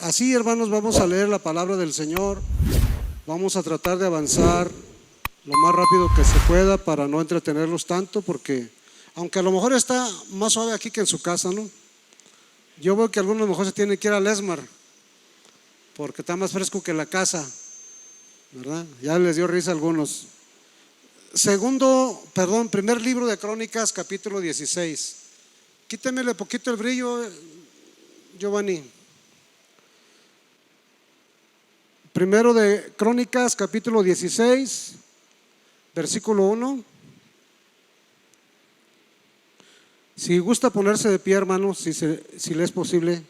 así, hermanos, vamos a leer la palabra del Señor. Vamos a tratar de avanzar lo más rápido que se pueda para no entretenerlos tanto, porque aunque a lo mejor está más suave aquí que en su casa, ¿no? Yo veo que algunos a lo mejor se tienen que ir al Esmar porque está más fresco que la casa, ¿verdad? Ya les dio risa a algunos. Primer libro de Crónicas, capítulo 16. Quítemele poquito el brillo, Giovanni. Primero de Crónicas, capítulo 16, versículo 1. Si gusta ponerse de pie, hermano, si le es posible.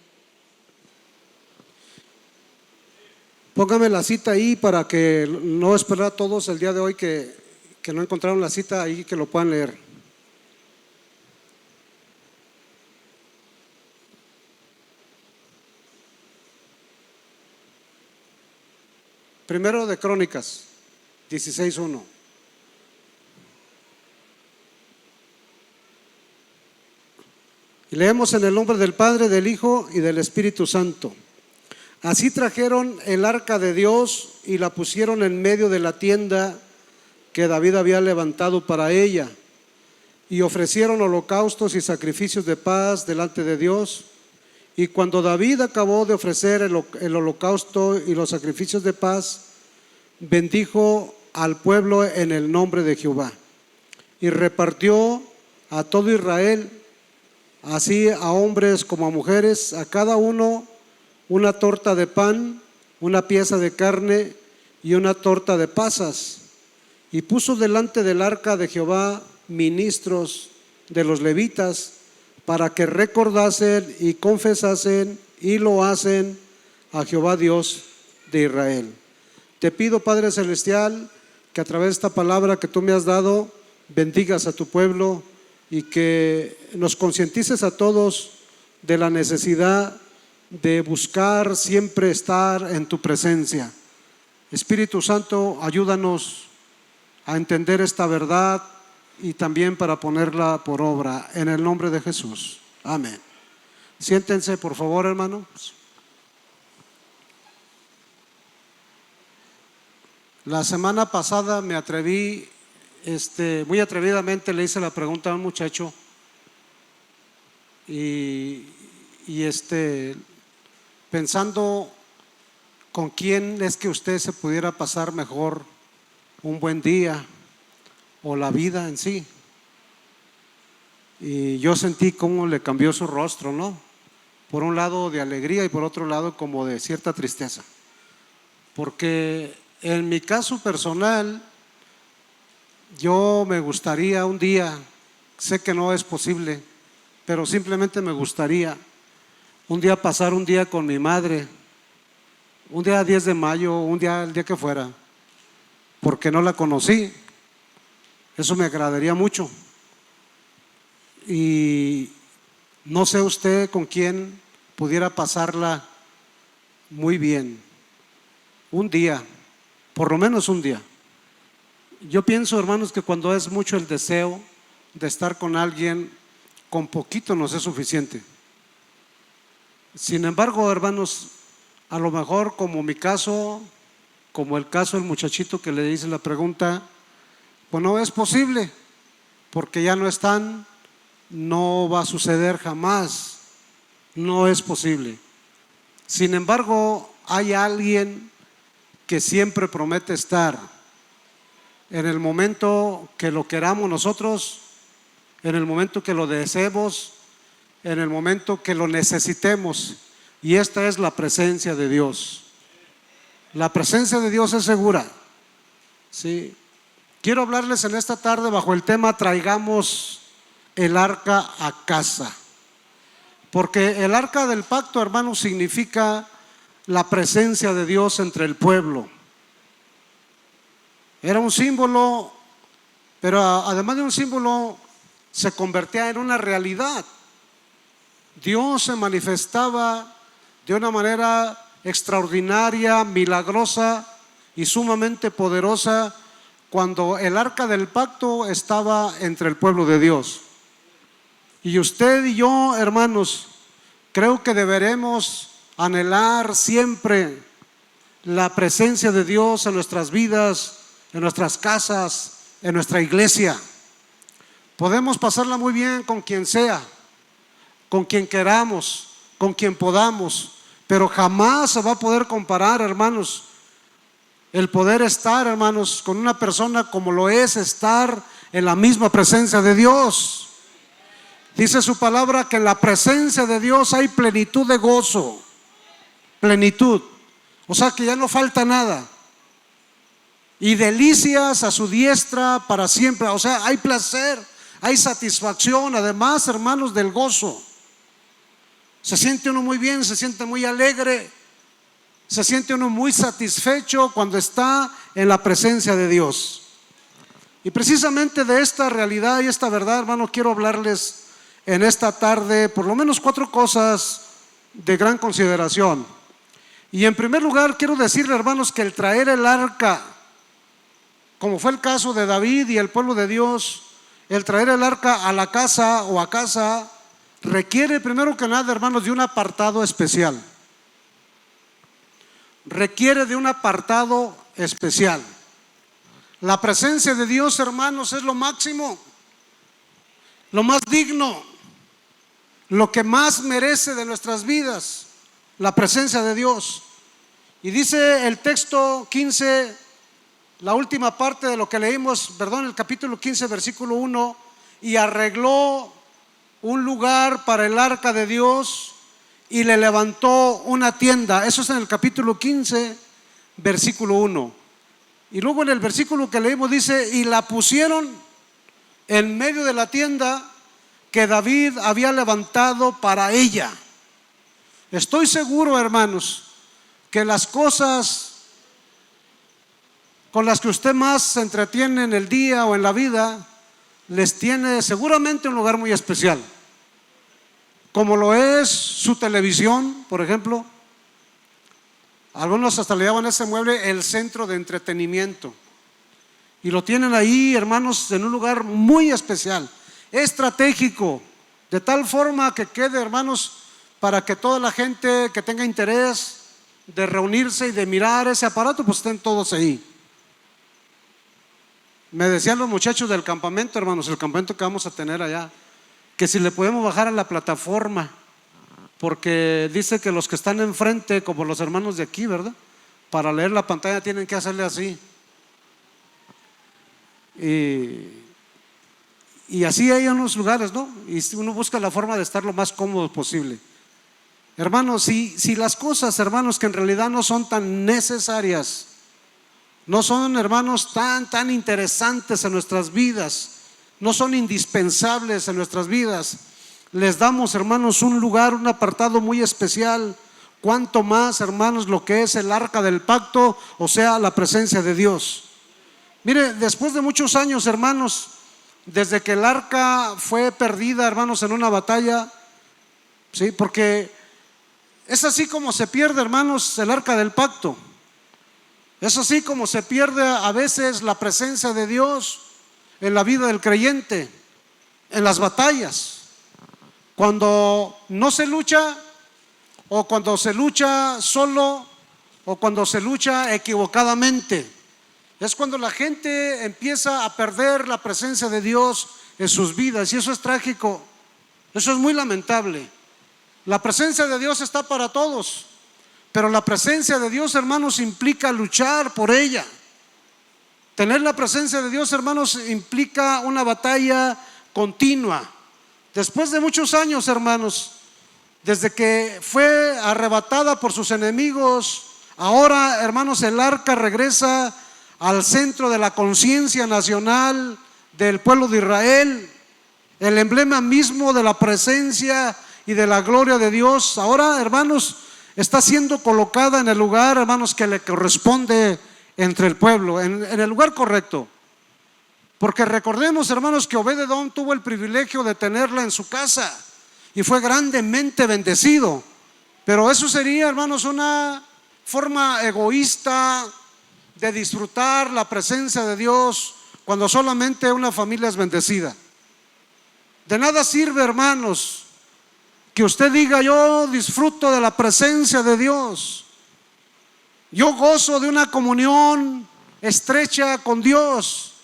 Póngame la cita ahí para que no esperar a todos el día de hoy que no encontraron la cita ahí, que lo puedan leer. Primero de Crónicas 16:1. Y leemos en el nombre del Padre, del Hijo y del Espíritu Santo. Así trajeron el arca de Dios y la pusieron en medio de la tienda que David había levantado para ella, y ofrecieron holocaustos y sacrificios de paz delante de Dios. Y cuando David acabó de ofrecer el holocausto y los sacrificios de paz, bendijo al pueblo en el nombre de Jehová, y repartió a todo Israel, así a hombres como a mujeres, a cada uno una torta de pan, una pieza de carne y una torta de pasas. Y puso delante del arca de Jehová ministros de los levitas, para que recordasen y confesasen y lo hacen a Jehová Dios de Israel. Te pido, Padre Celestial, que a través de esta palabra que tú me has dado, bendigas a tu pueblo y que nos concientices a todos de la necesidad de buscar siempre estar en tu presencia. Espíritu Santo, ayúdanos a entender esta verdad y también para ponerla por obra, en el nombre de Jesús. Amén. Siéntense, por favor, hermanos. La semana pasada me atreví, muy atrevidamente le hice la pregunta a un muchacho y pensando con quién es que usted se pudiera pasar mejor un buen día o la vida en sí. Y yo sentí cómo le cambió su rostro, ¿no? Por un lado de alegría y por otro lado como de cierta tristeza. Porque en mi caso personal, yo me gustaría un día, sé que no es posible, pero simplemente me gustaría un día pasar un día con mi madre, un día 10 de mayo, un día, el día que fuera, porque no la conocí. Eso me agradaría mucho. Y no sé usted con quién pudiera pasarla muy bien. Un día, por lo menos un día. Yo pienso, hermanos, que cuando es mucho el deseo de estar con alguien, con poquito nos es suficiente. Sin embargo, hermanos, a lo mejor como mi caso, como el caso del muchachito que le hice la pregunta, pues no es posible, porque ya no están, no va a suceder jamás, no es posible. Sin embargo, hay alguien que siempre promete estar en el momento que lo queramos nosotros, en el momento que lo deseemos, en el momento que lo necesitemos, y esta es la presencia de Dios. La presencia de Dios es segura, ¿sí? Quiero hablarles en esta tarde bajo el tema traigamos el arca a casa, porque el arca del pacto, hermanos, significa la presencia de Dios entre el pueblo. Era un símbolo, pero además de un símbolo se convertía en una realidad. Dios se manifestaba de una manera extraordinaria, milagrosa y sumamente poderosa cuando el arca del pacto estaba entre el pueblo de Dios. Y usted y yo, hermanos, creo que deberemos anhelar siempre la presencia de Dios en nuestras vidas, en nuestras casas, en nuestra iglesia. Podemos pasarla muy bien con quien sea, con quien queramos, con quien podamos, pero jamás se va a poder comparar, hermanos, el poder estar, hermanos, con una persona como lo es estar en la misma presencia de Dios. Dice su palabra que en la presencia de Dios hay plenitud de gozo, plenitud, o sea que ya no falta nada, y delicias a su diestra para siempre, o sea, hay placer, hay satisfacción, además, hermanos, del gozo. Se siente uno muy bien, se siente muy alegre, se siente uno muy satisfecho cuando está en la presencia de Dios. Y precisamente de esta realidad y esta verdad, hermanos, quiero hablarles en esta tarde por lo menos 4 cosas de gran consideración. Y en primer lugar quiero decirle, hermanos, que el traer el arca, como fue el caso de David y el pueblo de Dios, el traer el arca a la casa o a casa requiere primero que nada, hermanos, de un apartado especial. Requiere de un apartado especial. La presencia de Dios, hermanos, es lo máximo, lo más digno, lo que más merece de nuestras vidas, la presencia de Dios. Y dice el texto 15, la última parte de lo que leímos, el capítulo 15, versículo 1, y arregló un lugar para el arca de Dios y le levantó una tienda. Eso es en el capítulo 15, versículo 1. Y luego en el versículo que leímos dice, y la pusieron en medio de la tienda que David había levantado para ella. Estoy seguro, hermanos, que las cosas con las que usted más se entretiene en el día o en la vida les tiene seguramente un lugar muy especial, como lo es su televisión, por ejemplo. Algunos hasta le llaman a ese mueble el centro de entretenimiento, y lo tienen ahí, hermanos, en un lugar muy especial, estratégico, de tal forma que quede, hermanos, para que toda la gente que tenga interés de reunirse y de mirar ese aparato, pues estén todos ahí. Me decían los muchachos del campamento, hermanos, el campamento que vamos a tener allá, que si le podemos bajar a la plataforma, porque dice que los que están enfrente, como los hermanos de aquí, ¿verdad?, para leer la pantalla tienen que hacerle así. Y así hay unos lugares, ¿no? Y uno busca la forma de estar lo más cómodo posible. Hermanos, si las cosas, hermanos, que en realidad no son tan necesarias, no son, hermanos, tan interesantes en nuestras vidas, no son indispensables en nuestras vidas, les damos, hermanos, un lugar, un apartado muy especial, cuanto más, hermanos, lo que es el arca del pacto, o sea, la presencia de Dios. Mire, después de muchos años, hermanos, desde que el arca fue perdida, hermanos, en una batalla, ¿sí? Porque es así como se pierde, hermanos, el arca del pacto. Es así como se pierde a veces la presencia de Dios en la vida del creyente, en las batallas. Cuando no se lucha, o cuando se lucha solo, o cuando se lucha equivocadamente, es cuando la gente empieza a perder la presencia de Dios en sus vidas, y eso es trágico, eso es muy lamentable. La presencia de Dios está para todos, pero la presencia de Dios, hermanos, implica luchar por ella. Tener la presencia de Dios, hermanos, implica una batalla continua. Después de muchos años, hermanos, desde que fue arrebatada por sus enemigos, ahora, hermanos, el arca regresa al centro de la conciencia nacional del pueblo de Israel, el emblema mismo de la presencia y de la gloria de Dios. Ahora, hermanos, está siendo colocada en el lugar, hermanos, que le corresponde entre el pueblo, en el lugar correcto. Porque recordemos, hermanos, que Obed-Edom tuvo el privilegio de tenerla en su casa y fue grandemente bendecido. Pero eso sería, hermanos, una forma egoísta de disfrutar la presencia de Dios cuando solamente una familia es bendecida. De nada sirve, hermanos, que usted diga: yo disfruto de la presencia de Dios, yo gozo de una comunión estrecha con Dios,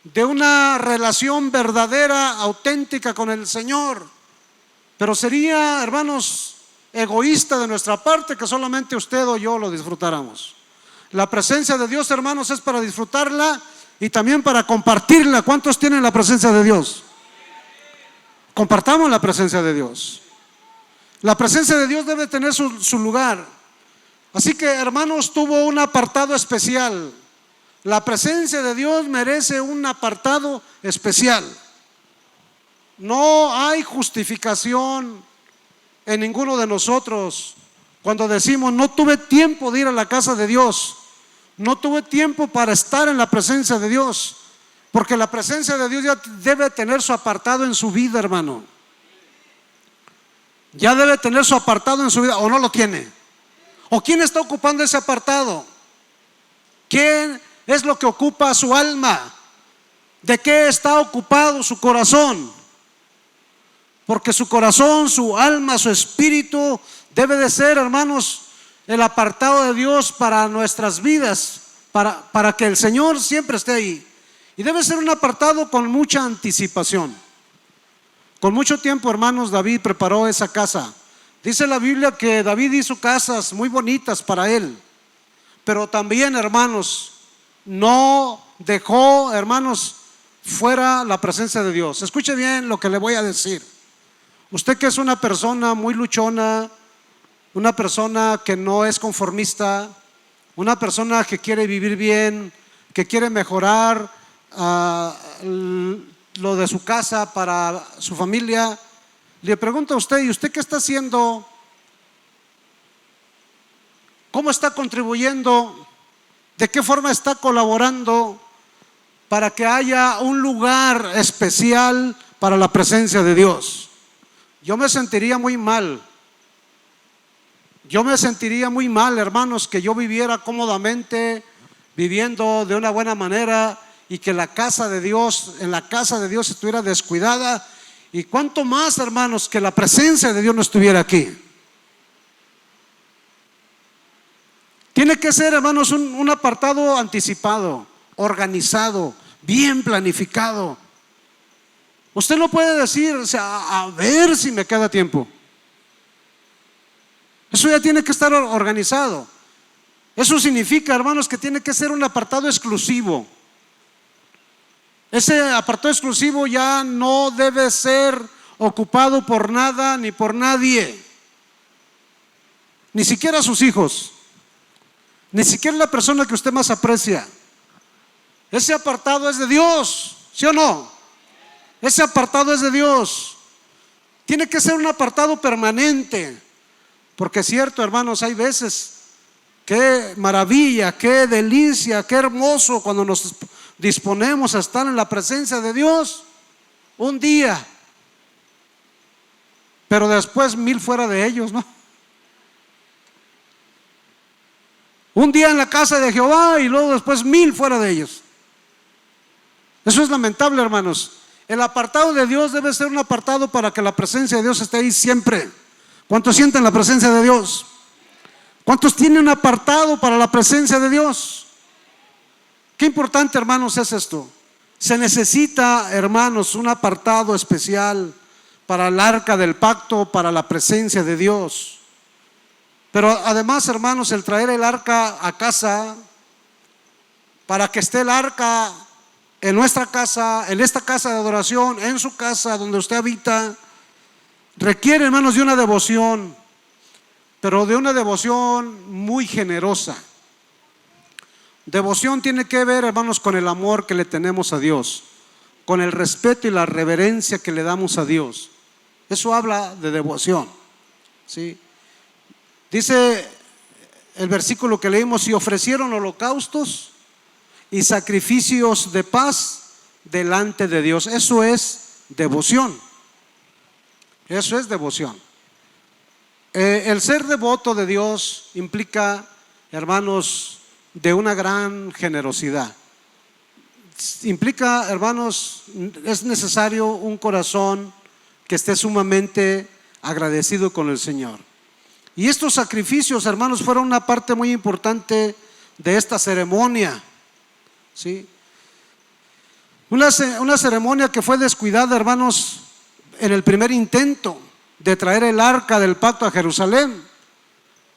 de una relación verdadera, auténtica con el Señor. Pero sería, hermanos, egoísta de nuestra parte que solamente usted o yo lo disfrutáramos. La presencia de Dios, hermanos, es para disfrutarla y también para compartirla. ¿Cuántos tienen la presencia de Dios? Compartamos la presencia de Dios. La presencia de Dios debe tener su lugar. Así que, hermanos, tuvo un apartado especial. La presencia de Dios merece un apartado especial. No hay justificación en ninguno de nosotros cuando decimos: no tuve tiempo de ir a la casa de Dios, no tuve tiempo para estar en la presencia de Dios. Porque la presencia de Dios ya debe tener su apartado en su vida, hermano. Ya debe tener su apartado en su vida, ¿o no lo tiene? ¿O quién está ocupando ese apartado? ¿Quién es lo que ocupa su alma? ¿De qué está ocupado su corazón? Porque su corazón, su alma, su espíritu debe de ser, hermanos, el apartado de Dios para nuestras vidas, para que el Señor siempre esté ahí. Y debe ser un apartado con mucha anticipación. Con mucho tiempo, hermanos, David preparó esa casa. Dice la Biblia que David hizo casas muy bonitas para él. Pero también, hermanos, no dejó, hermanos, fuera la presencia de Dios. Escuche bien lo que le voy a decir. Usted que es una persona muy luchona, una persona que no es conformista, una persona que quiere vivir bien, que quiere mejorar lo de su casa para su familia, le pregunto a usted: ¿y usted qué está haciendo? ¿Cómo está contribuyendo? ¿De qué forma está colaborando para que haya un lugar especial para la presencia de Dios? Yo me sentiría muy mal. Yo me sentiría muy mal, hermanos, que yo viviera cómodamente, viviendo de una buena manera, y que la casa de Dios, en la casa de Dios estuviera descuidada. Y cuánto más, hermanos, que la presencia de Dios no estuviera aquí. Tiene que ser, hermanos, un apartado anticipado, organizado, bien planificado. Usted no puede decir: o sea, a ver si me queda tiempo. Eso ya tiene que estar organizado. Eso significa, hermanos, que tiene que ser un apartado exclusivo. Ese apartado exclusivo ya no debe ser ocupado por nada ni por nadie, ni siquiera sus hijos, ni siquiera la persona que usted más aprecia. Ese apartado es de Dios, ¿sí o no? Ese apartado es de Dios. Tiene que ser un apartado permanente. Porque es cierto, hermanos, hay veces, qué maravilla, qué delicia, qué hermoso cuando nos disponemos a estar en la presencia de Dios un día, pero después 1000 fuera de ellos, ¿no? Un día en la casa de Jehová y luego después 1000 fuera de ellos. Eso es lamentable, hermanos. El apartado de Dios debe ser un apartado para que la presencia de Dios esté ahí siempre. ¿Cuántos sienten la presencia de Dios? ¿Cuántos tienen un apartado para la presencia de Dios? Qué importante, hermanos, es esto. Se necesita, hermanos, un apartado especial para el arca del pacto, para la presencia de Dios. Pero además, hermanos, el traer el arca a casa, para que esté el arca en nuestra casa, en esta casa de adoración, en su casa donde usted habita, requiere, hermanos, de una devoción, pero de una devoción muy generosa. Devoción tiene que ver, hermanos, con el amor que le tenemos a Dios, con el respeto y la reverencia que le damos a Dios. Eso habla de devoción, ¿sí? Dice el versículo que leímos: y ofrecieron holocaustos y sacrificios de paz delante de Dios. Eso es devoción. Eso es devoción. El ser devoto de Dios implica, hermanos, de una gran generosidad. Implica, hermanos, es necesario un corazón que esté sumamente agradecido con el Señor. Y estos sacrificios, hermanos, fueron una parte muy importante de esta ceremonia, ¿sí? Una ceremonia que fue descuidada, hermanos, en el primer intento de traer el arca del pacto a Jerusalén.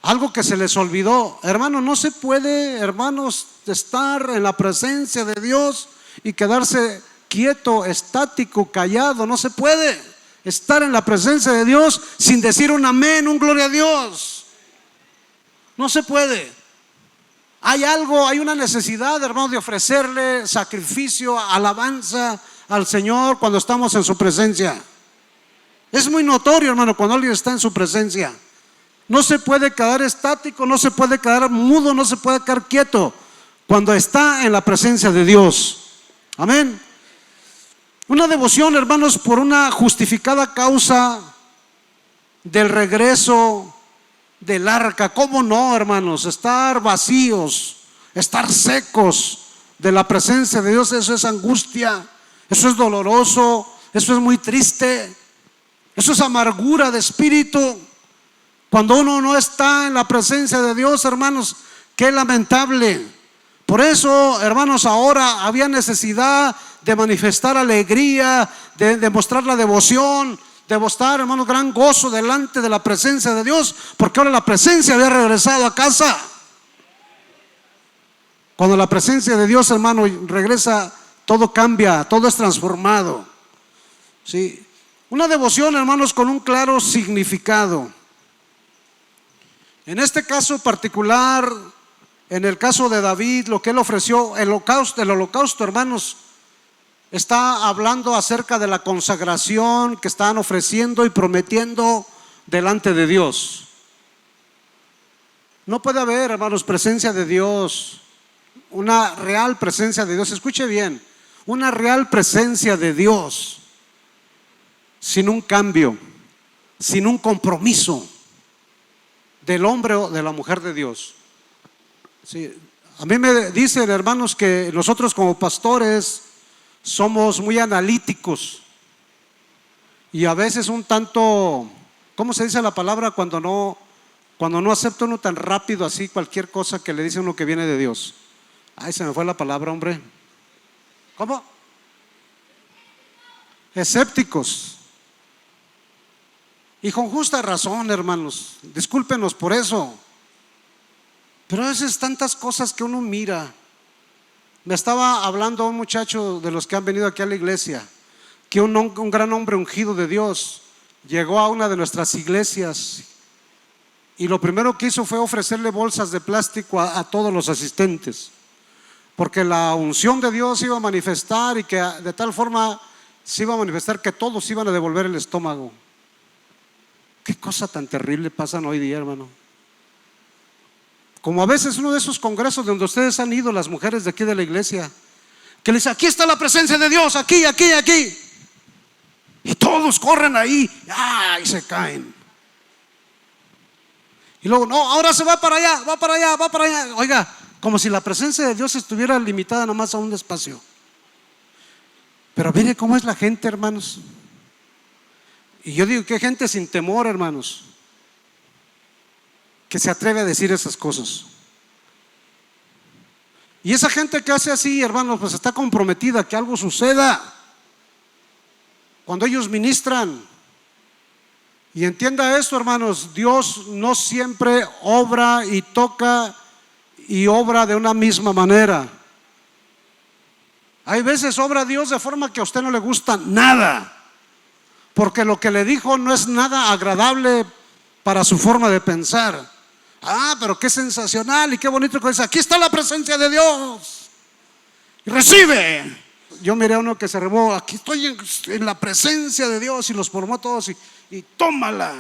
Algo que se les olvidó. Hermanos, no se puede, hermanos, estar en la presencia de Dios y quedarse quieto, estático, callado. No se puede estar en la presencia de Dios sin decir un amén, un gloria a Dios. No se puede. Hay algo, hay una necesidad, hermanos, de ofrecerle sacrificio, alabanza al Señor cuando estamos en su presencia. Es muy notorio, hermano, cuando alguien está en su presencia. No se puede quedar estático, no se puede quedar mudo, no se puede quedar quieto cuando está en la presencia de Dios. Amén. Una devoción, hermanos, por una justificada causa del regreso del arca. ¿Cómo no, hermanos? Estar vacíos, estar secos de la presencia de Dios, eso es angustia, eso es doloroso, eso es muy triste, eso es amargura de espíritu. Cuando uno no está en la presencia de Dios, hermanos, qué lamentable. Por eso, hermanos, ahora había necesidad de manifestar alegría, de mostrar la devoción, de mostrar, hermanos, gran gozo delante de la presencia de Dios, porque ahora la presencia había regresado a casa. Cuando la presencia de Dios, hermano, regresa, todo cambia, todo es transformado. ¿Sí? Una devoción, hermanos, con un claro significado. En este caso particular, en el caso de David, lo que él ofreció, el holocausto, hermanos, está hablando acerca de la consagración que estaban ofreciendo y prometiendo delante de Dios. No puede haber, hermanos, presencia de Dios, una real presencia de Dios. Escuche bien, una real presencia de Dios sin un cambio, sin un compromiso del hombre o de la mujer de Dios. Sí, a mí me dicen, hermanos, que nosotros como pastores somos muy analíticos y a veces un tanto, ¿cómo se dice la palabra? Cuando no acepta uno tan rápido así cualquier cosa que le dice uno que viene de Dios. Ay, se me fue la palabra, hombre. ¿Cómo? Escépticos. Y con justa razón, hermanos, discúlpenos por eso. Pero a veces tantas cosas que uno mira. Me estaba hablando un muchacho de los que han venido aquí a la iglesia, que un gran hombre ungido de Dios llegó a una de nuestras iglesias y lo primero que hizo fue ofrecerle bolsas de plástico a todos los asistentes, porque la unción de Dios se iba a manifestar y que de tal forma se iba a manifestar que todos iban a devolver el estómago. Qué cosa tan terrible pasan hoy día, hermano. Como a veces uno de esos congresos donde ustedes han ido, las mujeres de aquí de la iglesia, que les dice: aquí está la presencia de Dios, aquí, aquí, aquí. Y todos corren ahí, y se caen. Y luego, no, ahora se va para allá, va para allá, va para allá. Oiga, como si la presencia de Dios estuviera limitada nomás a un espacio. Pero mire cómo es la gente, hermanos. Y yo digo, qué gente sin temor, hermanos, que se atreve a decir esas cosas. Y esa gente que hace así, hermanos, pues está comprometida a que algo suceda cuando ellos ministran. Y entienda esto, hermanos, Dios no siempre obra y toca y obra de una misma manera. Hay veces obra Dios de forma que a usted no le gusta nada, porque lo que le dijo no es nada agradable para su forma de pensar. Pero qué sensacional y qué bonito que dice: aquí está la presencia de Dios y recibe. Yo miré a uno que se remó: aquí estoy en la presencia de Dios, y los formó todos y tómala,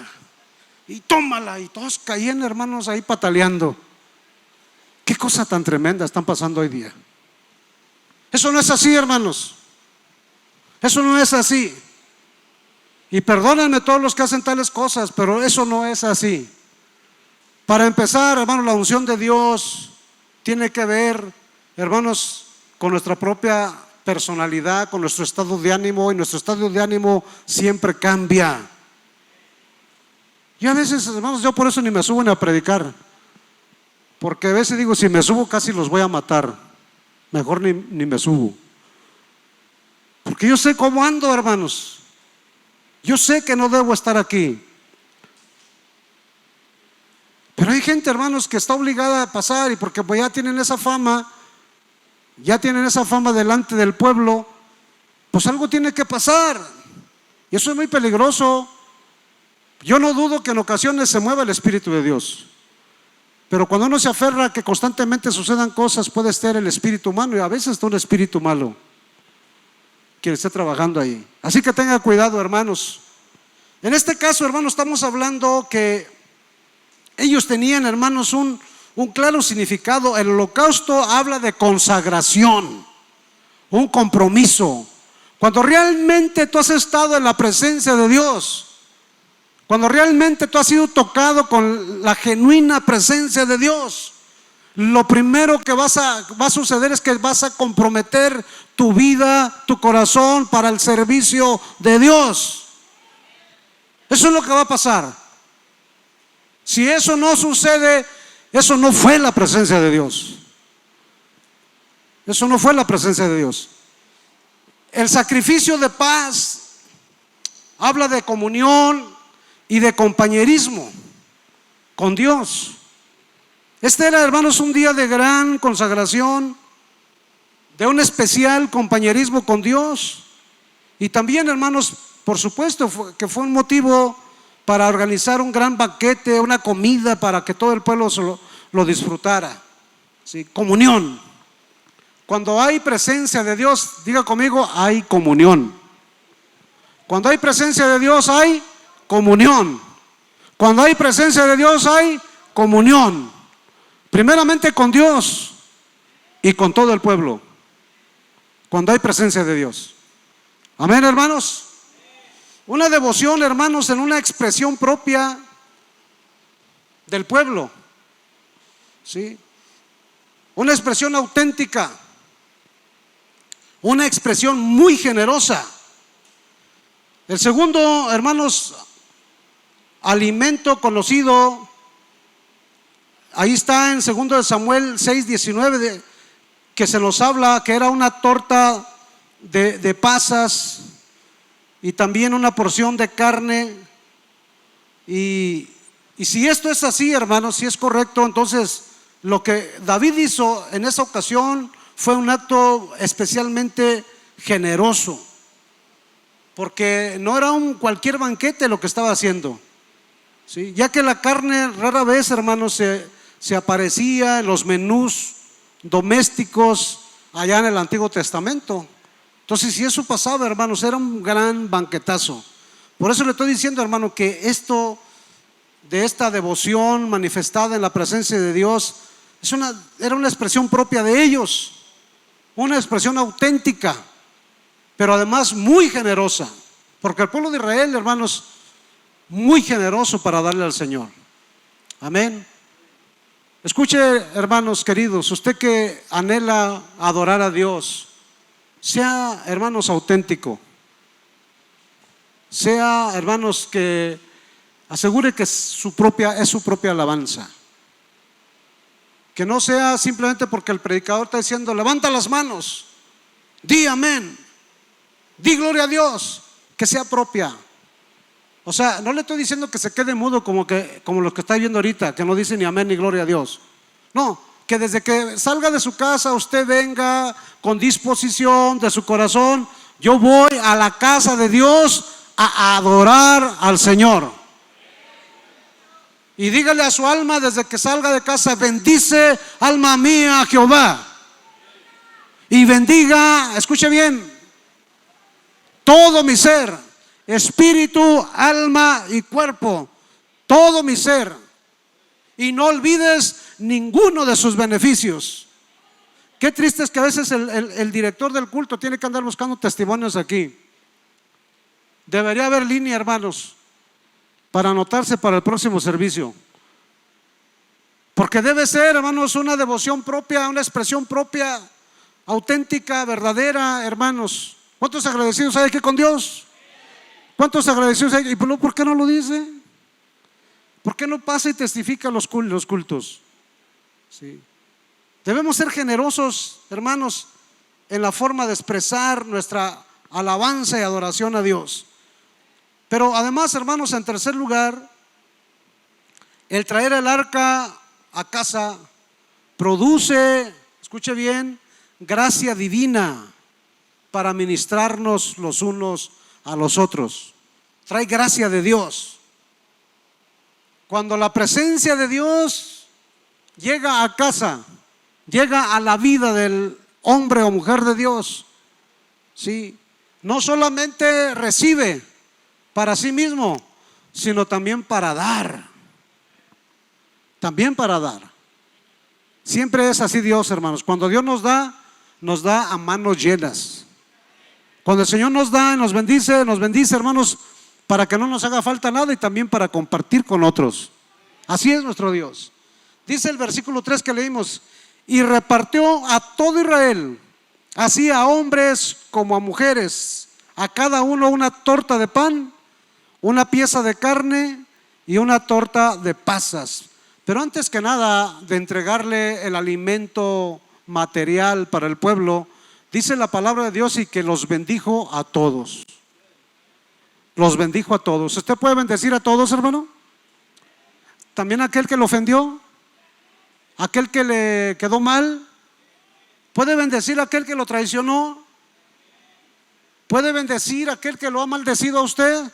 y tómala, y todos caían, hermanos, ahí pataleando. Qué cosa tan tremenda están pasando hoy día. Eso no es así, hermanos. Eso no es así. Y perdónenme todos los que hacen tales cosas, pero eso no es así. Para empezar, hermanos, la unción de Dios tiene que ver, hermanos, con nuestra propia personalidad, con nuestro estado de ánimo, y nuestro estado de ánimo siempre cambia. Yo a veces, hermanos, yo por eso ni me subo ni a predicar, porque a veces digo, si me subo casi los voy a matar, mejor ni me subo, porque yo sé cómo ando, hermanos. Yo sé que no debo estar aquí, pero hay gente, hermanos, que está obligada a pasar, y porque pues ya tienen esa fama delante del pueblo, pues algo tiene que pasar, y eso es muy peligroso. Yo no dudo que en ocasiones se mueva el Espíritu de Dios, pero cuando uno se aferra a que constantemente sucedan cosas, puede ser el espíritu humano, y a veces está un espíritu malo quien esté trabajando ahí. Así que tenga cuidado, hermanos. En este caso, hermanos, estamos hablando que ellos tenían, hermanos, un claro significado. El holocausto habla de consagración, un compromiso. Cuando realmente tú has estado en la presencia de Dios, cuando realmente tú has sido tocado con la genuina presencia de Dios, lo primero que va a suceder es que vas a comprometer tu vida, tu corazón para el servicio de Dios. Eso es lo que va a pasar. Si eso no sucede, eso no fue la presencia de Dios. Eso no fue la presencia de Dios. El sacrificio de paz habla de comunión y de compañerismo con Dios. Este era, hermanos, un día de gran consagración, de un especial compañerismo con Dios. Y también, hermanos, por supuesto que fue un motivo para organizar un gran banquete, una comida para que todo el pueblo lo disfrutara. ¿Sí? Comunión. Cuando hay presencia de Dios, diga conmigo, hay comunión. Cuando hay presencia de Dios hay comunión. Cuando hay presencia de Dios hay comunión. Primeramente con Dios y con todo el pueblo. Cuando hay presencia de Dios. Amén, hermanos. Una devoción, hermanos, en una expresión propia del pueblo. ¿Sí? Una expresión auténtica. Una expresión muy generosa. El segundo, hermanos, alimento conocido, ahí está en 2 Samuel 6:19, que se nos habla que era una torta de pasas y también una porción de carne. Y si esto es así, hermanos, si es correcto, entonces lo que David hizo en esa ocasión fue un acto especialmente generoso, porque no era un cualquier banquete lo que estaba haciendo, ¿sí? Ya que la carne rara vez, hermanos, se aparecía en los menús domésticos allá en el Antiguo Testamento. Entonces, si eso pasaba, hermanos, era un gran banquetazo. Por eso le estoy diciendo, hermano, que esto de esta devoción manifestada en la presencia de Dios era una expresión propia de ellos, una expresión auténtica, pero además muy generosa, porque el pueblo de Israel, hermanos, muy generoso para darle al Señor. Amén. Escuche, hermanos queridos, usted que anhela adorar a Dios, sea, hermanos, auténtico. Sea, hermanos, que asegure que es su propia alabanza. Que no sea simplemente porque el predicador está diciendo levanta las manos, di amén, di gloria a Dios, que sea propia. O sea, no le estoy diciendo que se quede mudo como los que está viendo ahorita, que no dice ni amén ni gloria a Dios. No, que desde que salga de su casa usted venga con disposición de su corazón. Yo voy a la casa de Dios a adorar al Señor. Y dígale a su alma desde que salga de casa: bendice, alma mía, a Jehová. Y bendiga, escuche bien, todo mi ser, espíritu, alma y cuerpo, todo mi ser. Y no olvides ninguno de sus beneficios. Qué triste es que a veces el director del culto tiene que andar buscando testimonios aquí. Debería haber línea, hermanos, para anotarse para el próximo servicio, porque debe ser, hermanos, una devoción propia, una expresión propia, auténtica, verdadera, hermanos. ¿Cuántos agradecidos hay aquí con Dios? ¿Cuántos agradecidos hay? ¿Y por qué no lo dice? ¿Por qué no pasa y testifica los cultos? Sí. Debemos ser generosos, hermanos, en la forma de expresar nuestra alabanza y adoración a Dios. Pero además, hermanos, en tercer lugar, el traer el arca a casa produce, escuche bien, gracia divina para ministrarnos los unos a los otros. Trae gracia de Dios. Cuando la presencia de Dios llega a casa, llega a la vida del hombre o mujer de Dios, ¿sí? No solamente recibe para sí mismo, sino también para dar. También para dar. Siempre es así Dios, hermanos. Cuando Dios nos da a manos llenas. Cuando el Señor nos da, nos bendice, hermanos, para que no nos haga falta nada y también para compartir con otros. Así es nuestro Dios. Dice el versículo 3 que leímos: y repartió a todo Israel, así a hombres como a mujeres, a cada uno una torta de pan, una pieza de carne y una torta de pasas. Pero antes que nada de entregarle el alimento material para el pueblo, dice la palabra de Dios y que los bendijo a todos. Los bendijo a todos. ¿Usted puede bendecir a todos, hermano? También aquel que lo ofendió, aquel que le quedó mal. ¿Puede bendecir a aquel que lo traicionó? ¿Puede bendecir a aquel que lo ha maldecido a usted?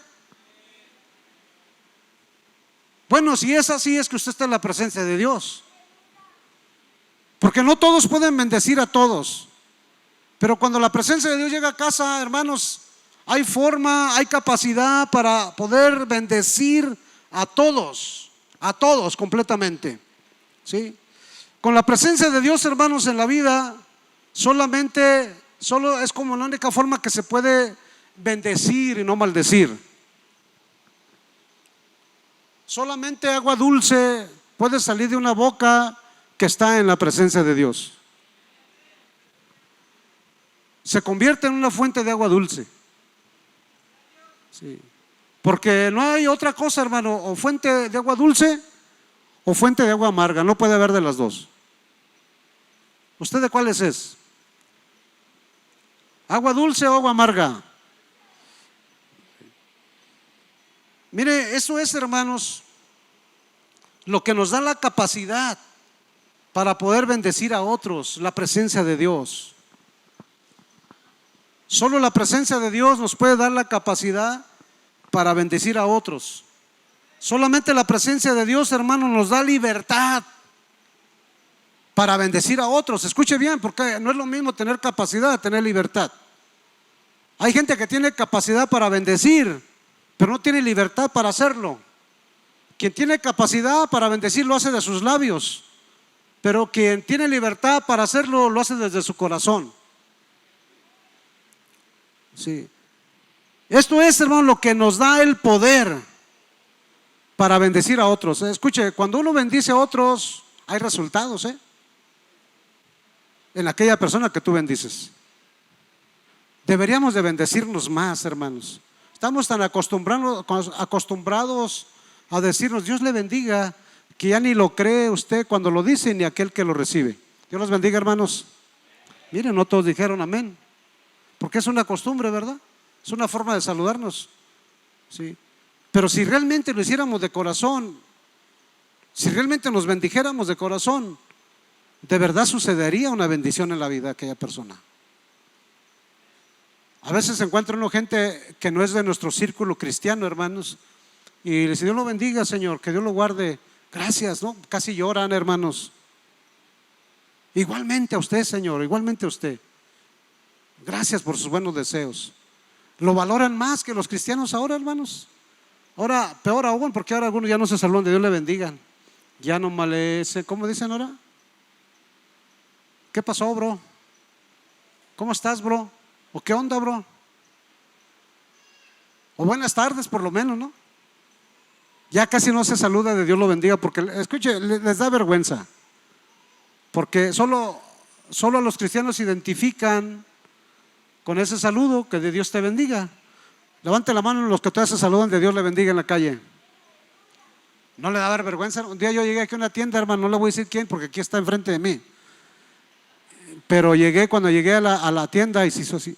Bueno, si es así, es que usted está en la presencia de Dios. Porque no todos pueden bendecir a todos. Pero cuando la presencia de Dios llega a casa, hermanos, hay forma, hay capacidad para poder bendecir a todos completamente. ¿Sí? Con la presencia de Dios, hermanos, en la vida, solo es como la única forma que se puede bendecir y no maldecir. Solamente agua dulce puede salir de una boca que está en la presencia de Dios. Se convierte en una fuente de agua dulce. Sí. Porque no hay otra cosa, hermano, o fuente de agua dulce o fuente de agua amarga. No puede haber de las dos. ¿Usted de cuáles es? ¿Agua dulce o agua amarga? Mire, eso es, hermanos, lo que nos da la capacidad para poder bendecir a otros, la presencia de Dios. Solo la presencia de Dios nos puede dar la capacidad para bendecir a otros. Solamente la presencia de Dios, hermanos, nos da libertad para bendecir a otros. Escuche bien, porque no es lo mismo tener capacidad a tener libertad. Hay gente que tiene capacidad para bendecir, pero no tiene libertad para hacerlo. Quien tiene capacidad para bendecir lo hace de sus labios, pero quien tiene libertad para hacerlo lo hace desde su corazón. Sí. Esto es, hermano, lo que nos da el poder para bendecir a otros. Escuche, cuando uno bendice a otros, hay resultados, en aquella persona que tú bendices. Deberíamos de bendecirnos más, hermanos. Estamos tan acostumbrados a decirnos Dios le bendiga, que ya ni lo cree usted cuando lo dice ni aquel que lo recibe. Dios los bendiga, hermanos. Miren, no todos dijeron amén, porque es una costumbre, ¿verdad? Es una forma de saludarnos. ¿Sí? Pero si realmente lo hiciéramos de corazón, si realmente nos bendijéramos de corazón, de verdad sucedería una bendición en la vida de aquella persona. A veces se encuentra uno gente que no es de nuestro círculo cristiano, hermanos, y le dice Dios lo bendiga, Señor, que Dios lo guarde. Gracias, ¿no? Casi lloran, hermanos. Igualmente a usted, Señor, igualmente a usted. Gracias por sus buenos deseos. Lo valoran más que los cristianos ahora, hermanos. Ahora, peor aún, porque ahora algunos ya no se saludan de Dios le bendigan. Ya no malece. ¿Cómo dicen ahora? ¿Qué pasó, bro? ¿Cómo estás, bro? ¿O qué onda, bro? O buenas tardes, por lo menos, ¿no? Ya casi no se saluda de Dios lo bendiga, porque, escuche, les da vergüenza. Porque solo los cristianos se identifican con ese saludo, que de Dios te bendiga. Levante la mano los que todavía se saludan de Dios le bendiga en la calle. No le daba vergüenza. Un día yo llegué aquí a una tienda, hermano, no le voy a decir quién porque aquí está enfrente de mí. Pero cuando llegué a la tienda y se hizo así.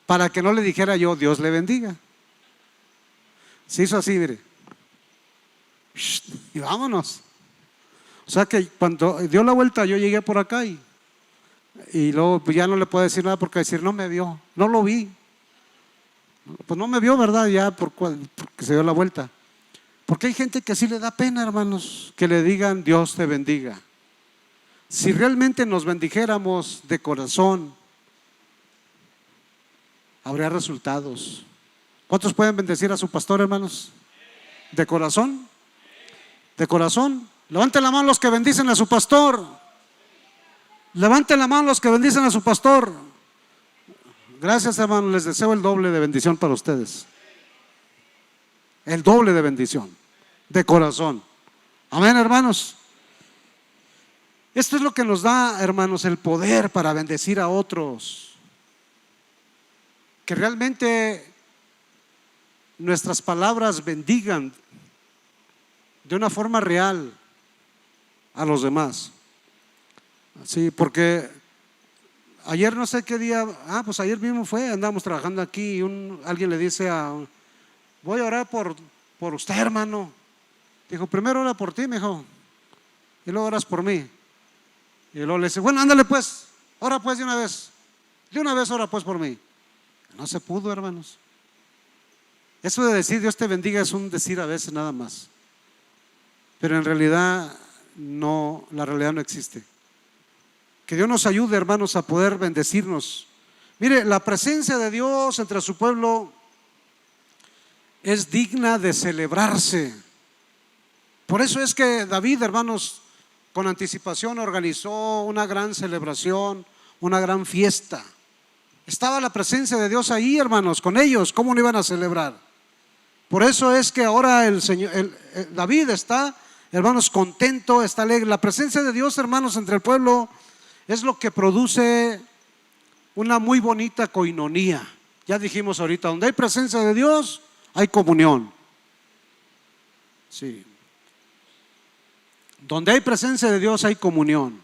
Para que no le dijera yo, Dios le bendiga. Se hizo así, mire. Y vámonos. O sea que cuando dio la vuelta yo llegué por acá y luego pues ya no le puedo decir nada porque decir no me vio, no lo vi. Pues no me vio, ¿verdad? Ya porque se dio la vuelta. Porque hay gente que sí le da pena, hermanos, que le digan Dios te bendiga. Si realmente nos bendijéramos de corazón, habría resultados. ¿Cuántos pueden bendecir a su pastor, hermanos? ¿De corazón? ¿De corazón? Levanten la mano los que bendicen a su pastor. Levanten la mano los que bendicen a su pastor. Gracias, hermanos, les deseo el doble de bendición para ustedes. El doble de bendición, de corazón. Amén, hermanos. Esto es lo que nos da, hermanos, el poder para bendecir a otros. Que realmente nuestras palabras bendigan de una forma real a los demás. Sí, porque ayer no sé qué día, pues ayer mismo andábamos trabajando aquí y alguien le dice voy a orar por usted, hermano. Dijo, primero ora por ti, me dijo, y luego oras por mí. Y luego le dice, bueno, ándale pues, ora pues de una vez ora pues por mí. No se pudo, hermanos. Eso de decir Dios te bendiga es un decir a veces nada más, pero en realidad no, la realidad no existe. Que Dios nos ayude, hermanos, a poder bendecirnos. Mire, la presencia de Dios entre su pueblo es digna de celebrarse. Por eso es que David, hermanos, con anticipación organizó una gran celebración, una gran fiesta. Estaba la presencia de Dios ahí, hermanos, con ellos. ¿Cómo no iban a celebrar? Por eso es que ahora David está, hermanos, contento, está alegre. La presencia de Dios, hermanos, entre el pueblo es lo que produce una muy bonita coinonía. Ya dijimos ahorita, donde hay presencia de Dios, hay comunión. Sí. Donde hay presencia de Dios, hay comunión.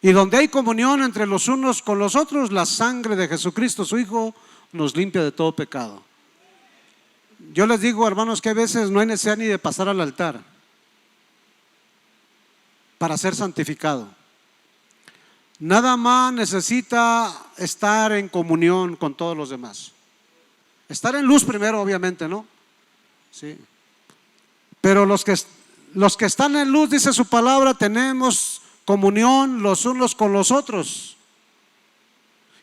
Y donde hay comunión entre los unos con los otros, la sangre de Jesucristo, su Hijo, nos limpia de todo pecado. Yo les digo, hermanos, que a veces no hay necesidad ni de pasar al altar para ser santificado. Nada más necesita estar en comunión con todos los demás. Estar en luz primero, obviamente, ¿no? Sí. Pero los que están en luz, dice su palabra, tenemos comunión los unos con los otros.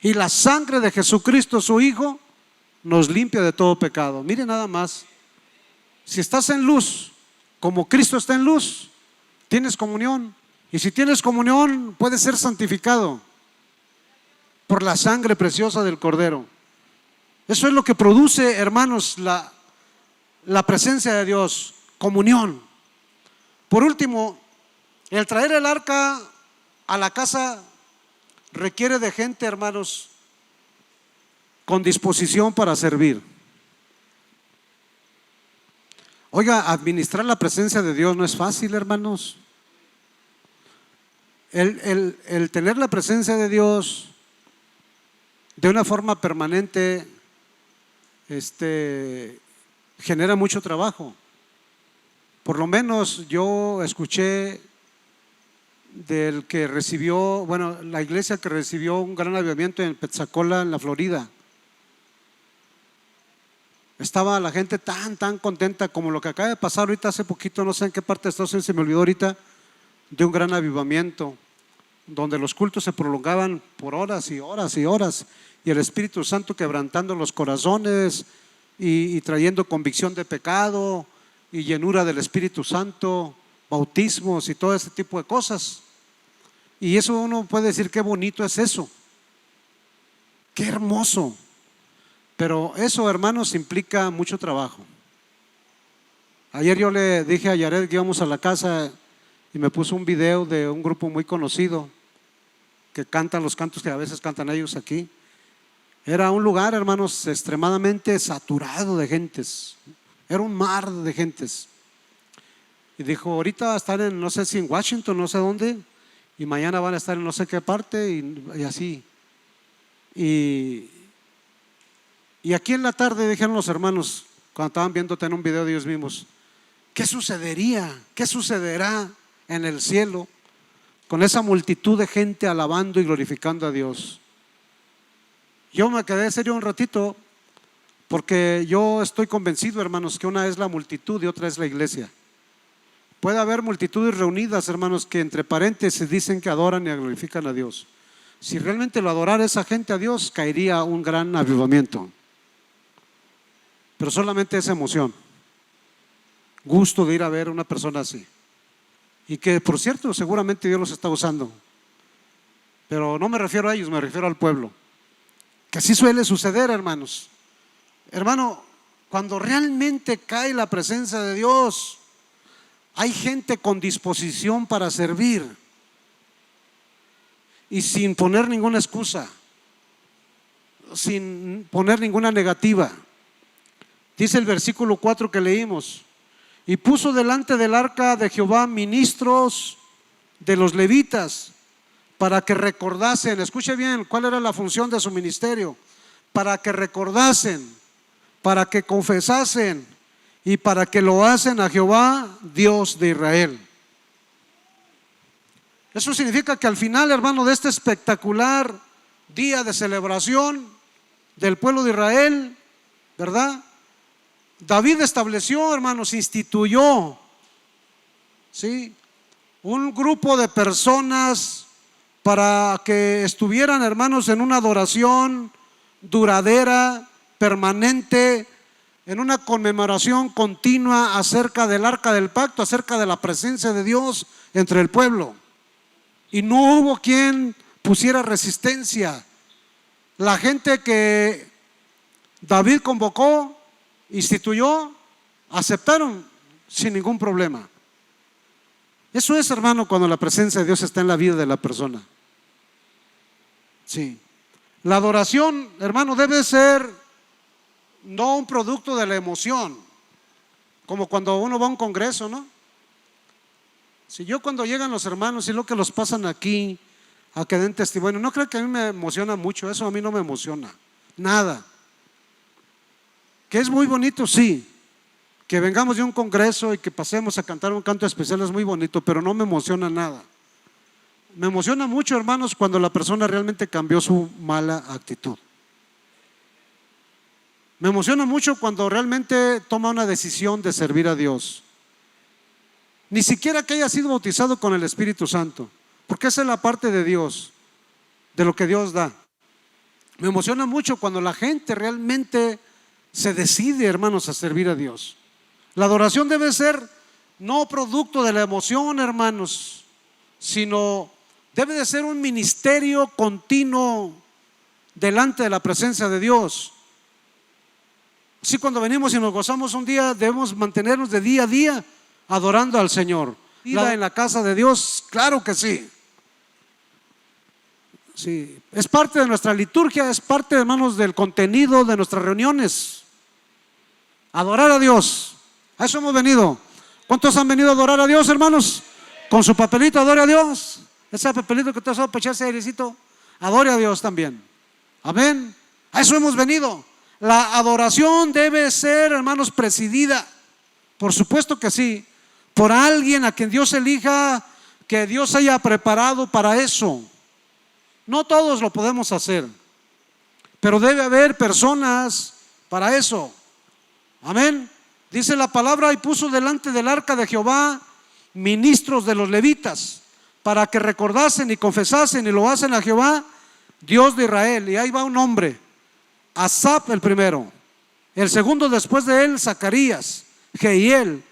Y la sangre de Jesucristo, su Hijo, nos limpia de todo pecado. Mire nada más. Si estás en luz, como Cristo está en luz, tienes comunión. Y si tienes comunión, puedes ser santificado por la sangre preciosa del Cordero. Eso es lo que produce, hermanos, la presencia de Dios, comunión. Por último, el traer el arca a la casa requiere de gente, hermanos, con disposición para servir. Oiga, administrar la presencia de Dios no es fácil, hermanos. El tener la presencia de Dios de una forma permanente genera mucho trabajo. Por lo menos yo escuché del que recibió, la iglesia que recibió un gran avivamiento en Pensacola, en la Florida. Estaba la gente tan contenta como lo que acaba de pasar ahorita hace poquito, no sé en qué parte de Estados Unidos, se me olvidó ahorita, de un gran avivamiento donde los cultos se prolongaban por horas y horas y horas, y el Espíritu Santo quebrantando los corazones y trayendo convicción de pecado y llenura del Espíritu Santo, bautismos y todo ese tipo de cosas. Y eso uno puede decir qué bonito es eso, qué hermoso. Pero eso, hermanos, implica mucho trabajo. Ayer yo le dije a Yared que íbamos a la casa y me puso un video de un grupo muy conocido que cantan los cantos que a veces cantan ellos aquí. Era un lugar, hermanos, extremadamente saturado de gentes. Era un mar de gentes. Y dijo, ahorita va a estar en, no sé si en Washington, no sé dónde, y mañana van a estar en no sé qué parte, y así. Y aquí en la tarde dijeron los hermanos, cuando estaban viendo en un video de ellos mismos, ¿qué sucedería? ¿Qué sucederá en el cielo con esa multitud de gente alabando y glorificando a Dios? Yo me quedé serio un ratito, porque yo estoy convencido, hermanos, que una es la multitud y otra es la iglesia. Puede haber multitudes reunidas, hermanos, que entre paréntesis dicen que adoran y glorifican a Dios. Si realmente lo adorara esa gente a Dios, caería un gran avivamiento. Pero solamente esa emoción, gusto de ir a ver a una persona así. Y que, por cierto, seguramente Dios los está usando. Pero no me refiero a ellos, me refiero al pueblo. Que así suele suceder, hermanos. Hermano, cuando realmente cae la presencia de Dios, hay gente con disposición para servir y sin poner ninguna excusa, sin poner ninguna negativa. Dice el versículo 4 que leímos: y puso delante del arca de Jehová ministros de los levitas para que recordasen. Escuche bien, ¿cuál era la función de su ministerio? Para que recordasen, para que confesasen y para que lo hacen a Jehová, Dios de Israel. Eso significa que al final, hermano, de este espectacular día de celebración del pueblo de Israel, ¿verdad? David estableció, hermanos, instituyó, ¿sí?, un grupo de personas para que estuvieran, hermanos, en una adoración duradera, permanente, en una conmemoración continua acerca del arca del pacto, acerca de la presencia de Dios entre el pueblo. Y no hubo quien pusiera resistencia. La gente que David convocó, instituyó, aceptaron sin ningún problema. Eso es, hermano, cuando la presencia de Dios está en la vida de la persona. Sí. La adoración, hermano, debe ser no un producto de la emoción, como cuando uno va a un congreso, ¿no? Si yo cuando llegan los hermanos y lo que los pasan aquí a que den testimonio, no creo que a mí me emociona mucho, eso a mí no me emociona, nada. Que es muy bonito, sí, que vengamos de un congreso y que pasemos a cantar un canto especial es muy bonito, pero no me emociona nada. Me emociona mucho, hermanos, cuando la persona realmente cambió su mala actitud. Me emociona mucho cuando realmente toma una decisión de servir a Dios. Ni siquiera que haya sido bautizado con el Espíritu Santo, porque esa es la parte de Dios, de lo que Dios da. Me emociona mucho cuando la gente realmente se decide, hermanos, a servir a Dios. La adoración debe ser no producto de la emoción, hermanos, sino debe de ser un ministerio continuo delante de la presencia de Dios. Así cuando venimos y nos gozamos un día, debemos mantenernos de día a día adorando al Señor. ¿En la casa de Dios? Claro que sí. Sí, es parte de nuestra liturgia, es parte, hermanos, del contenido de nuestras reuniones. Adorar a Dios, a eso hemos venido. ¿Cuántos han venido a adorar a Dios, hermanos? Con su papelito, adore a Dios. Ese papelito que te has dado para echarse airecito, adore a Dios también. Amén. A eso hemos venido. La adoración debe ser, hermanos, presidida, por supuesto que sí, por alguien a quien Dios elija, que Dios haya preparado para eso. No todos lo podemos hacer, pero debe haber personas para eso. Amén. Dice la palabra: y puso delante del arca de Jehová ministros de los levitas, para que recordasen y confesasen y lo hacen a Jehová, Dios de Israel. Y ahí va un hombre: Asaf el primero, el segundo después de él Zacarías, Jehiel,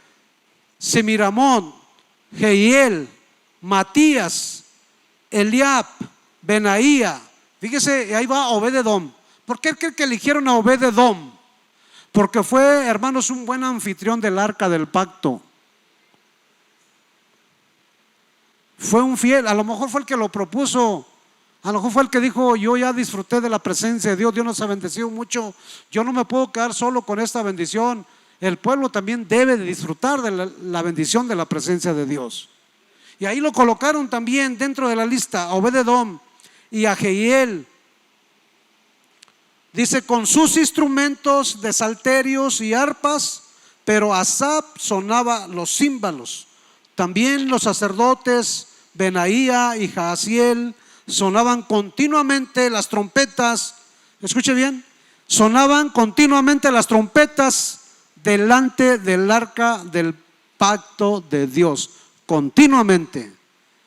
Semiramón, Jehiel, Matías, Eliab, Benaía. Fíjese, ahí va Obed-edom. ¿Por qué cree que eligieron a Obed-edom? Porque fue, hermanos, un buen anfitrión del arca del pacto. Fue un fiel, a lo mejor fue el que lo propuso A lo mejor fue el que dijo: yo ya disfruté de la presencia de Dios, Dios nos ha bendecido mucho, yo no me puedo quedar solo con esta bendición. El pueblo también debe de disfrutar de la bendición de la presencia de Dios. Y ahí lo colocaron también dentro de la lista a Obed-edom y a Jehiel. Dice: con sus instrumentos de salterios y arpas, pero Asaf sonaba los címbalos. También los sacerdotes Benaía y Jaasiel sonaban continuamente las trompetas. Escuche bien, sonaban continuamente las trompetas delante del arca del pacto de Dios. Continuamente.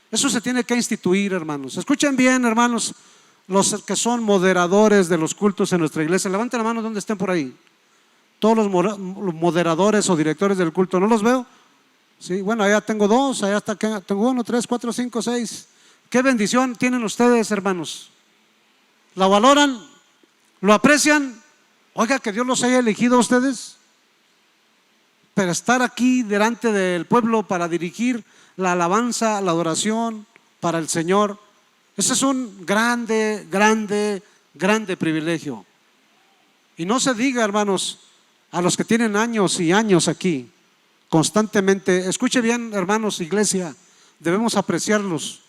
Eso se tiene que instituir, hermanos. Escuchen bien, hermanos, los que son moderadores de los cultos en nuestra iglesia. Levanten la mano donde estén por ahí. Todos los moderadores o directores del culto. ¿No los veo? Sí, bueno, allá tengo dos, allá está, tengo 1, 3, 4, 5, 6. Qué bendición tienen ustedes, hermanos. ¿La valoran? ¿Lo aprecian? Oiga, que Dios los haya elegido a ustedes para estar aquí delante del pueblo, para dirigir la alabanza, la adoración para el Señor. Ese es un grande, grande, grande privilegio. Y no se diga, hermanos, a los que tienen años y años aquí, constantemente. Escuche bien, hermanos, iglesia, debemos apreciarlos,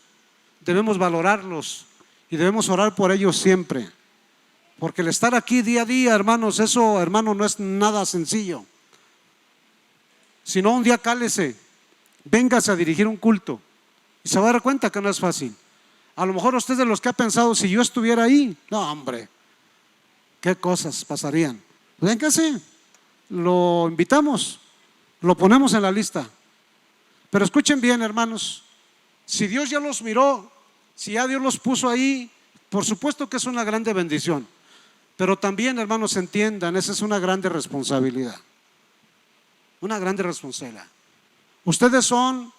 debemos valorarlos y debemos orar por ellos siempre. Porque el estar aquí día a día, hermanos, eso, hermano, no es nada sencillo. Si no, un día cálese, véngase a dirigir un culto y se va a dar cuenta que no es fácil. A lo mejor usted es de los que ha pensado: si yo estuviera ahí, no, hombre, qué cosas pasarían. Véngase, lo invitamos, lo ponemos en la lista. Pero escuchen bien, hermanos, si Dios ya los miró, si ya Dios los puso ahí, por supuesto que es una grande bendición. Pero también, hermanos, entiendan, esa es una grande responsabilidad. Una grande responsabilidad. Ustedes son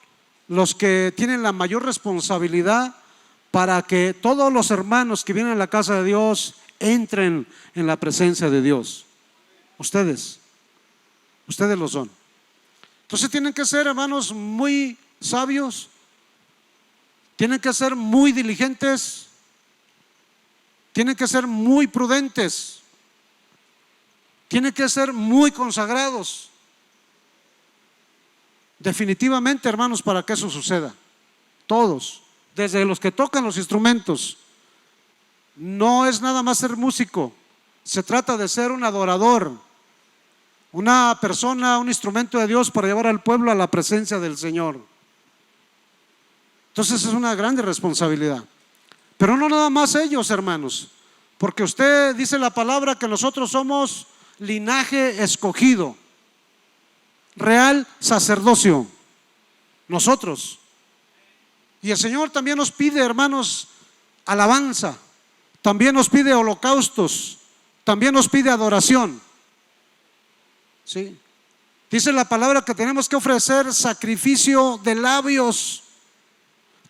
los que tienen la mayor responsabilidad para que todos los hermanos que vienen a la casa de Dios entren en la presencia de Dios. Ustedes lo son. Entonces tienen que ser, hermanos, muy sabios, tienen que ser muy diligentes, tienen que ser muy prudentes, tienen que ser muy consagrados. Definitivamente, hermanos, para que eso suceda. Todos, desde los que tocan los instrumentos. No es nada más ser músico, se trata de ser un adorador, una persona, un instrumento de Dios para llevar al pueblo a la presencia del Señor. Entonces es una grande responsabilidad. Pero no nada más ellos, hermanos, porque usted dice la palabra que nosotros somos linaje escogido, real sacerdocio, nosotros. Y el Señor también nos pide, hermanos, alabanza, también nos pide holocaustos, también nos pide adoración. ¿Sí? Dice la palabra que tenemos que ofrecer sacrificio de labios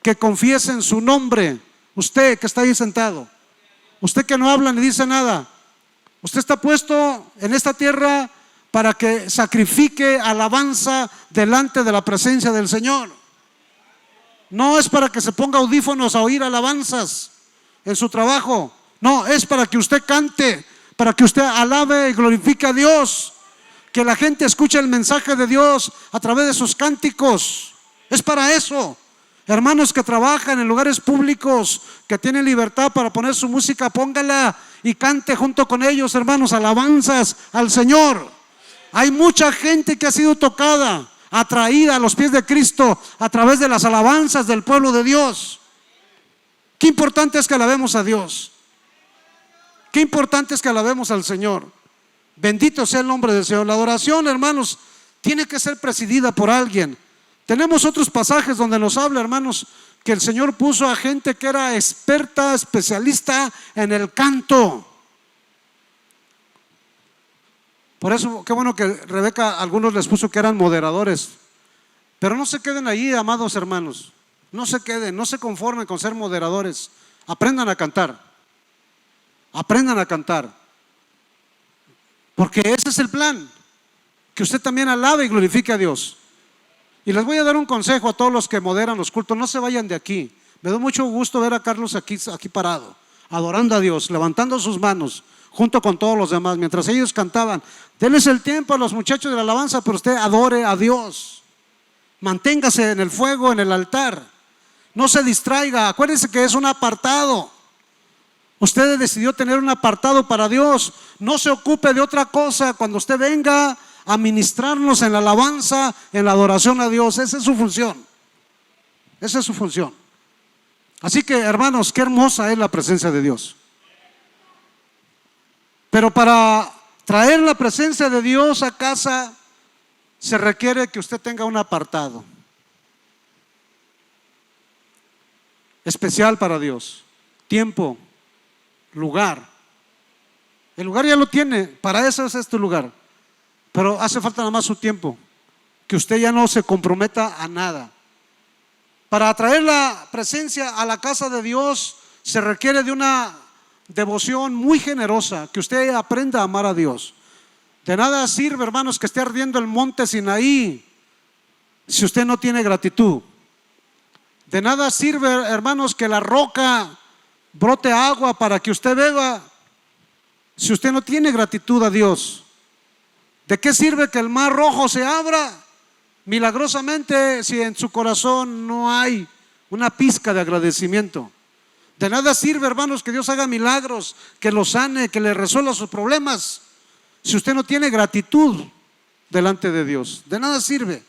que confiesen su nombre. Usted que está ahí sentado, usted que no habla ni dice nada, usted está puesto en esta tierra para que sacrifique alabanza delante de la presencia del Señor. No es para que se ponga audífonos a oír alabanzas en su trabajo. No, es para que usted cante, para que usted alabe y glorifique a Dios, que la gente escuche el mensaje de Dios a través de sus cánticos. Es para eso. Hermanos que trabajan en lugares públicos, que tienen libertad para poner su música, póngala y cante junto con ellos, hermanos, alabanzas al Señor. Hay mucha gente que ha sido tocada, atraída a los pies de Cristo a través de las alabanzas del pueblo de Dios. Qué importante es que alabemos a Dios. Qué importante es que alabemos al Señor. Bendito sea el nombre del Señor. La adoración, hermanos, tiene que ser presidida por alguien. Tenemos otros pasajes donde nos habla, hermanos, que el Señor puso a gente que era experta, especialista en el canto. Por eso, qué bueno que Rebeca a algunos les puso que eran moderadores. Pero no se queden ahí, amados hermanos. No se queden, no se conformen con ser moderadores. Aprendan a cantar. Aprendan a cantar. Porque ese es el plan. Que usted también alabe y glorifique a Dios. Y les voy a dar un consejo a todos los que moderan los cultos: no se vayan de aquí, Me da mucho gusto ver a Carlos aquí parado, adorando a Dios, levantando sus manos junto con todos los demás, mientras ellos cantaban. Denles el tiempo a los muchachos de la alabanza, pero usted adore a Dios. Manténgase en el fuego, en el altar. No se distraiga. Acuérdense que es un apartado. Usted decidió tener un apartado para Dios. No se ocupe de otra cosa cuando usted venga a ministrarnos en la alabanza, en la adoración a Dios. Esa es su función. Esa es su función. Así que, hermanos, qué hermosa es la presencia de Dios. Pero para traer la presencia de Dios a casa se requiere que usted tenga un apartado especial para Dios. Tiempo, lugar. El lugar ya lo tiene, para eso es este lugar. Pero hace falta nada más su tiempo, que usted ya no se comprometa a nada. Para traer la presencia a la casa de Dios se requiere de una devoción muy generosa, que usted aprenda a amar a Dios. De nada sirve, hermanos, que esté ardiendo el monte Sinaí si usted no tiene gratitud. De nada sirve, hermanos, que la roca brote agua para que usted beba si usted no tiene gratitud a Dios. ¿De qué sirve que el mar rojo se abra milagrosamente si en su corazón no hay una pizca de agradecimiento? De nada sirve, hermanos, que Dios haga milagros, que lo sane, que le resuelva sus problemas, si usted no tiene gratitud delante de Dios. De nada sirve.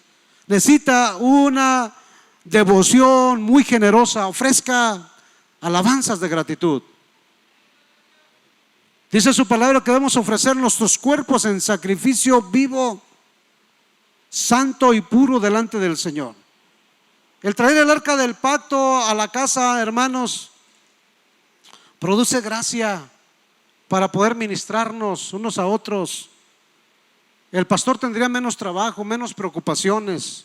Necesita una devoción muy generosa. Ofrezca alabanzas de gratitud. Dice su palabra que debemos ofrecer nuestros cuerpos en sacrificio vivo, santo y puro delante del Señor. El traer el arca del pacto a la casa, hermanos, produce gracia para poder ministrarnos unos a otros. El pastor tendría menos trabajo, menos preocupaciones,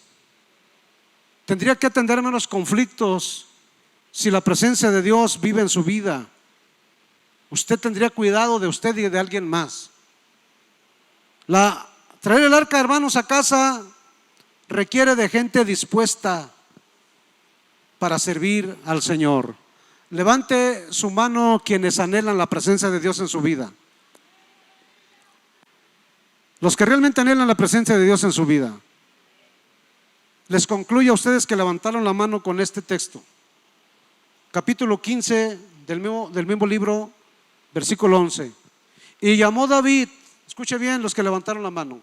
tendría que atender menos conflictos si la presencia de Dios vive en su vida. Usted tendría cuidado de usted y de alguien más. Traer el arca, hermanos, a casa requiere de gente dispuesta para servir al Señor. Levante su mano quienes anhelan la presencia de Dios en su vida. Los que realmente anhelan la presencia de Dios en su vida. Les concluyo a ustedes que levantaron la mano con este texto. Capítulo 15 del mismo libro, versículo 11. Y llamó David, escuche bien los que levantaron la mano.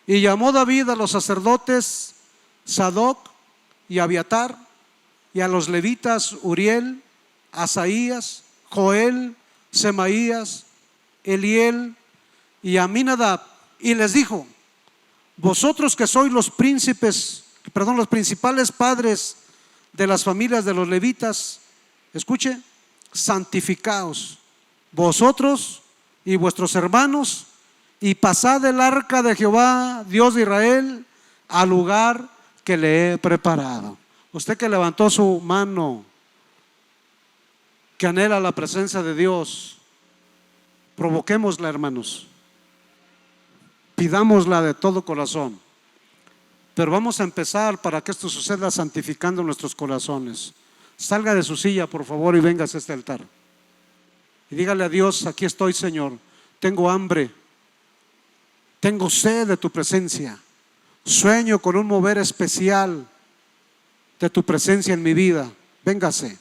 Y llamó David a los sacerdotes Sadoc y Abiatar, y a los levitas Uriel, Asaías, Joel, Semaías, Eliel y Aminadab, y les dijo: vosotros que sois los principales padres de las familias de los levitas, escuche, santificaos vosotros y vuestros hermanos, y pasad el arca de Jehová, Dios de Israel, al lugar que le he preparado. Usted que levantó su mano, que anhela la presencia de Dios, provoquémosla, hermanos, pidámosla de todo corazón. Pero vamos a empezar, para que esto suceda, santificando nuestros corazones. Salga de su silla, por favor, y venga a este altar y dígale a Dios: aquí estoy, Señor, tengo hambre, tengo sed de tu presencia, sueño con un mover especial de tu presencia en mi vida. Véngase.